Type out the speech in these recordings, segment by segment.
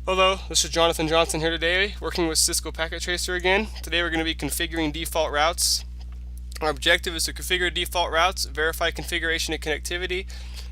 Hello, this is Jonathan Johnson here today, working with Cisco Packet Tracer again. Today we're going to be configuring default routes. Our objective is to configure default routes, verify configuration and connectivity,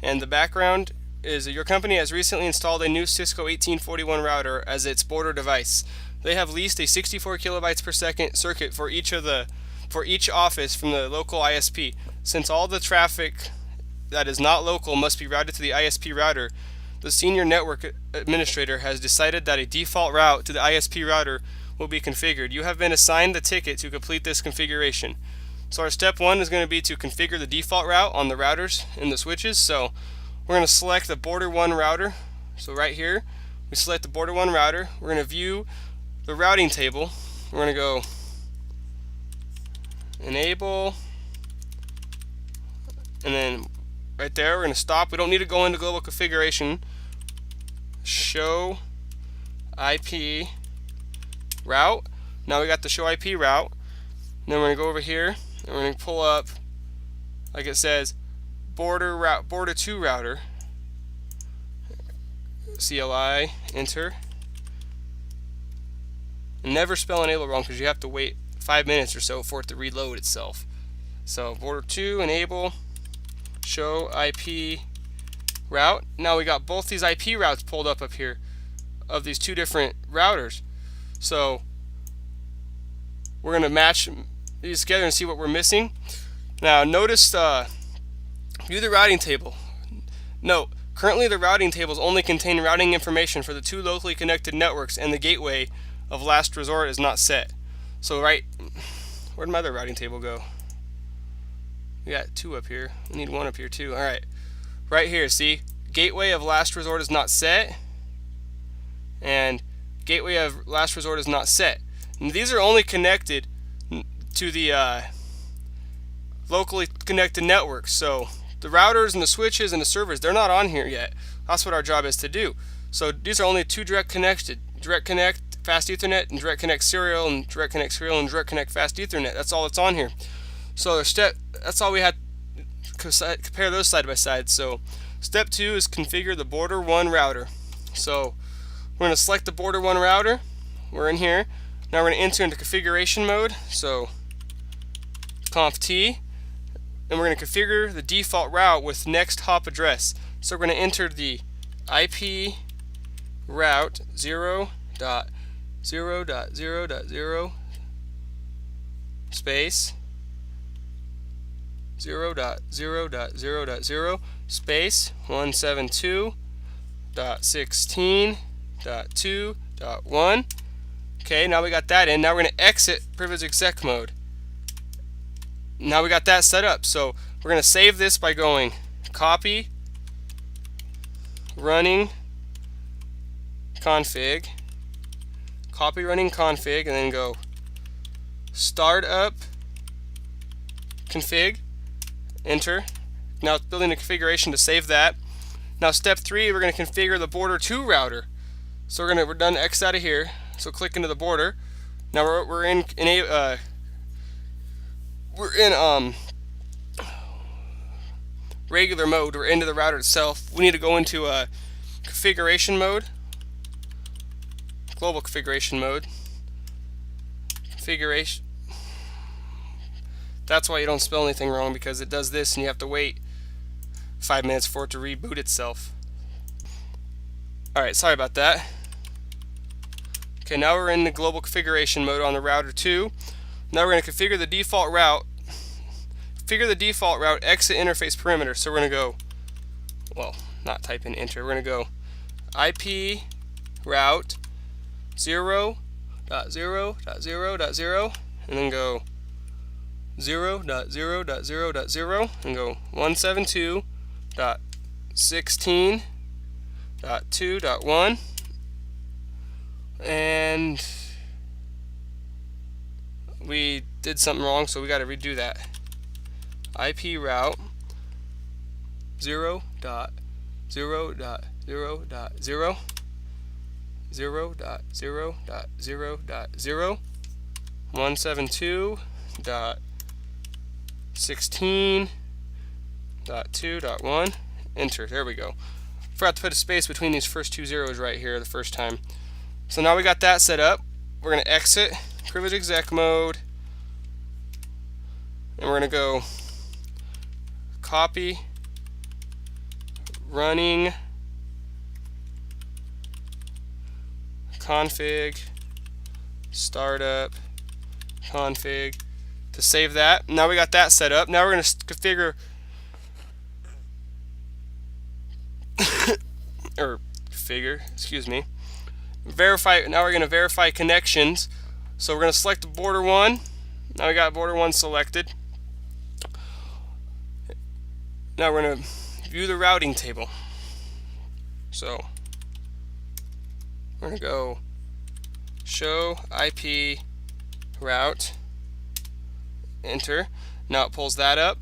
and the background is that your company has recently installed a new Cisco 1841 router as its border device. They have leased a 64 kilobytes per second circuit for each office from the local ISP. Since all the traffic that is not local must be routed to the ISP router, the senior network administrator has decided that a default route to the ISP router will be configured. You have been assigned the ticket to complete this configuration. So our step one is going to be to configure the default route on the routers and the switches. So we're going to select the border 1 router. So right here, we select the border 1 router. We're going to view the routing table. We're going to go enable, and then right there we're going to stop. We don't need to go into global configuration. Show IP route. Now we got the show IP route. And then we're going to go over here and we're going to pull up, like it says, border 2 router. CLI, enter. And never spell enable wrong because you have to wait 5 minutes or so for it to reload itself. So border 2, enable, show IP route. Now we got both these IP routes pulled up here of these two different routers. So we're going to match these together and see what we're missing. Now notice, view the routing table. Note, currently the routing tables only contain routing information for the two locally connected networks, and the gateway of last resort is not set. So where'd my other routing table go? We got 2 up here. We need 1 up here too. Alright. Right here, see? Gateway of last resort is not set. And gateway of last resort is not set. And these are only connected to the locally connected networks. So the routers and the switches and the servers, they're not on here yet. That's what our job is to do. So these are only 2 direct connected. Direct connect fast Ethernet, and direct connect serial, and direct connect serial, and direct connect fast Ethernet. That's all that's on here. So that's all we had to compare those side by side. So step 2 is configure the border 1 router. So we're going to select the border 1 router. We're in here. Now we're going to enter into configuration mode. So conf T, and we're going to configure the default route with next hop address. So we're going to enter the IP route 0.0.0.0 space 0.0.0.0 space 172.16.2.1. Okay, now we got that in. Now we're going to exit privilege exec mode. Now we got that set up. So we're going to save this by going copy running config, copy running config, and then go startup config, enter. Now it's building a configuration to save that. Now step 3, we're going to configure the border 2 router. So we're done X out of here. So click into the border. Now we're in regular mode. We're into the router itself. We need to go into configuration mode, global configuration mode, configuration. That's why you don't spell anything wrong, because it does this and you have to wait 5 minutes for it to reboot itself. Alright, sorry about that. Okay, now we're in the global configuration mode on the router 2. Now we're going to configure the default route. Configure the default route exit interface perimeter. So we're going to go, well, not type in enter. We're going to go IP route 0.0.0.0, and then go 0.0.0.0, and go 172.16.2.1, and we did something wrong, so we got to redo that. IP route 0.0.0.0 0.0.0.0 172.16.2.1, enter. There we go. forgot to put a space between these first two zeros right here the first time. So now we got that set up. We're going to exit privilege exec mode, and we're going to go copy running config startup config to save that. Now we got that set up. Now we're going to configure excuse me, verify. Now we're going to verify connections. So we're going to select border 1. Now we got border 1 selected. Now we're going to view the routing table. So we're going to go show IP route, enter. Now it pulls that up,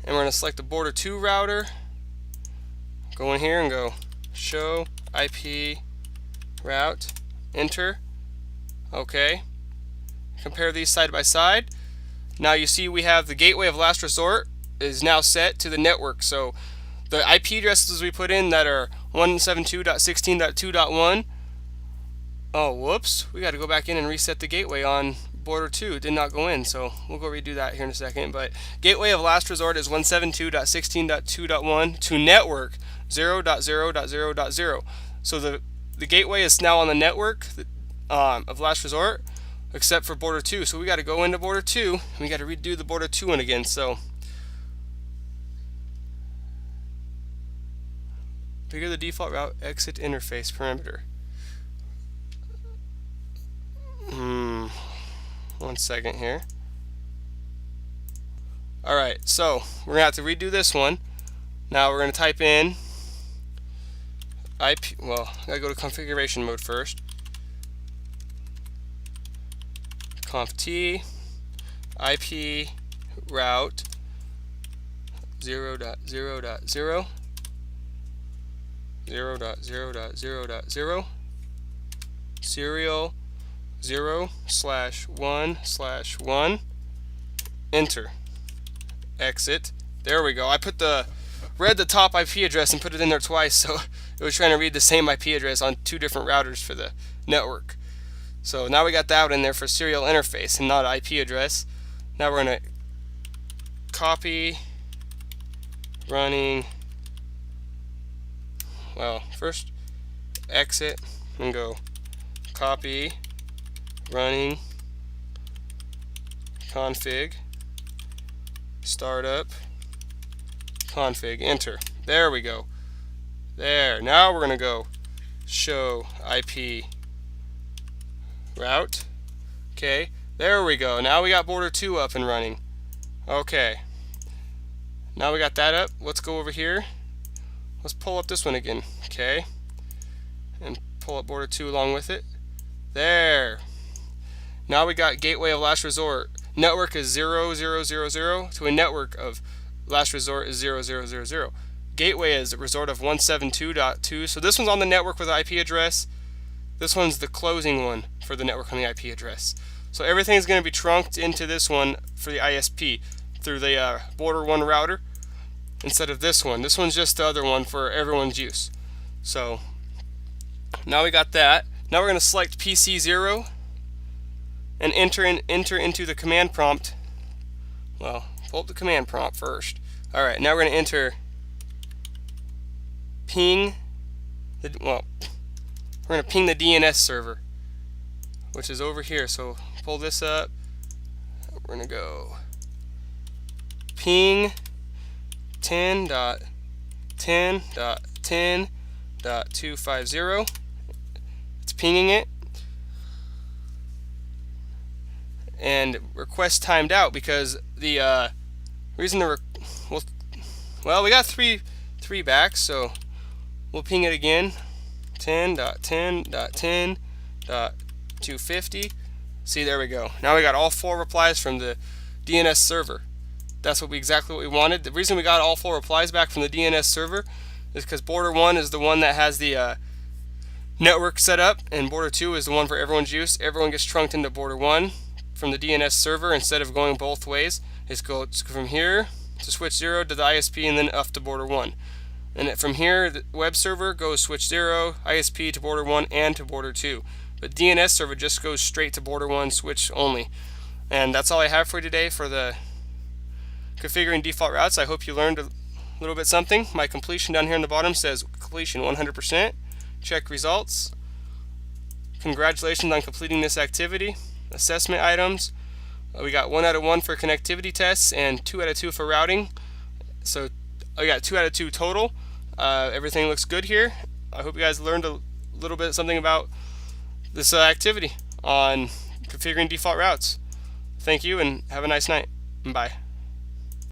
and we're going to select the border 2 router, go in here and go show IP route, enter. Okay, compare these side by side. Now you see we have the gateway of last resort is now set to the network. So the IP addresses we put in that are 172.16.2.1, oh whoops, we got to go back in and reset the gateway on border 2. It did not go in, so we'll go redo that here in a second. But gateway of last resort is 172.16.2.1 to network 0.0.0.0. So the gateway is now on the network of last resort, except for border 2. So we got to go into border 2, and we got to redo the border 2 one again. So figure the default route exit interface parameter. 1 second here. Alright, so we're going to have to redo this one. Now we're going to type in IP, well, I gotta go to configuration mode first. Conf t IP route 0.0.0 0.0.0.0 serial 0/1/1, enter, exit. There we go. I read the top IP address and put it in there twice, so it was trying to read the same IP address on 2 different routers for the network. So now we got that in there for serial interface and not IP address. Now we're going to copy running, well, first exit and go copy running config startup config, enter. There we go. There. Now we're going to go show IP route. Okay. There we go. Now we got border 2 up and running. Okay. Now we got that up. Let's go over here. Let's pull up this one again. Okay. And pull up border 2 along with it. There. Now we got gateway of last resort. Network is 0.0.0.0 to a network of last resort is 0.0.0.0. Gateway is a resort of 172.2. So this one's on the network with the IP address. This one's the closing one for the network on the IP address. So everything's going to be trunked into this one for the ISP through the border 1 router instead of this one. This one's just the other one for everyone's use. So now we got that. Now we're going to select PC0 and enter into the command prompt. Well, pull up the command prompt first. Alright, now we're going to enter ping we're going to ping the DNS server, which is over here. So pull this up. We're going to go ping 10.10.10.250. It's pinging it. And request timed out because the reason the well, we got three back, so we'll ping it again. 10.10.10.250. See, there we go. Now we got all 4 replies from the DNS server. That's exactly what we wanted. The reason we got all 4 replies back from the DNS server is because border 1 is the one that has the network set up, and border 2 is the one for everyone's use. Everyone gets trunked into border 1 from the DNS server instead of going both ways. It's go from here to switch 0 to the ISP and then up to border 1. And from here, the web server goes switch 0, ISP to border 1 and to border 2. But DNS server just goes straight to border 1 switch only. And that's all I have for you today for the configuring default routes. I hope you learned a little bit something. My completion down here on the bottom says completion 100%. Check results. Congratulations on completing this activity. Assessment items. We got 1 out of 1 for connectivity tests and 2 out of 2 for routing. So I got 2 out of 2 total. Everything looks good here. I hope you guys learned a little bit something about this activity on configuring default routes. Thank you and have a nice night. Bye.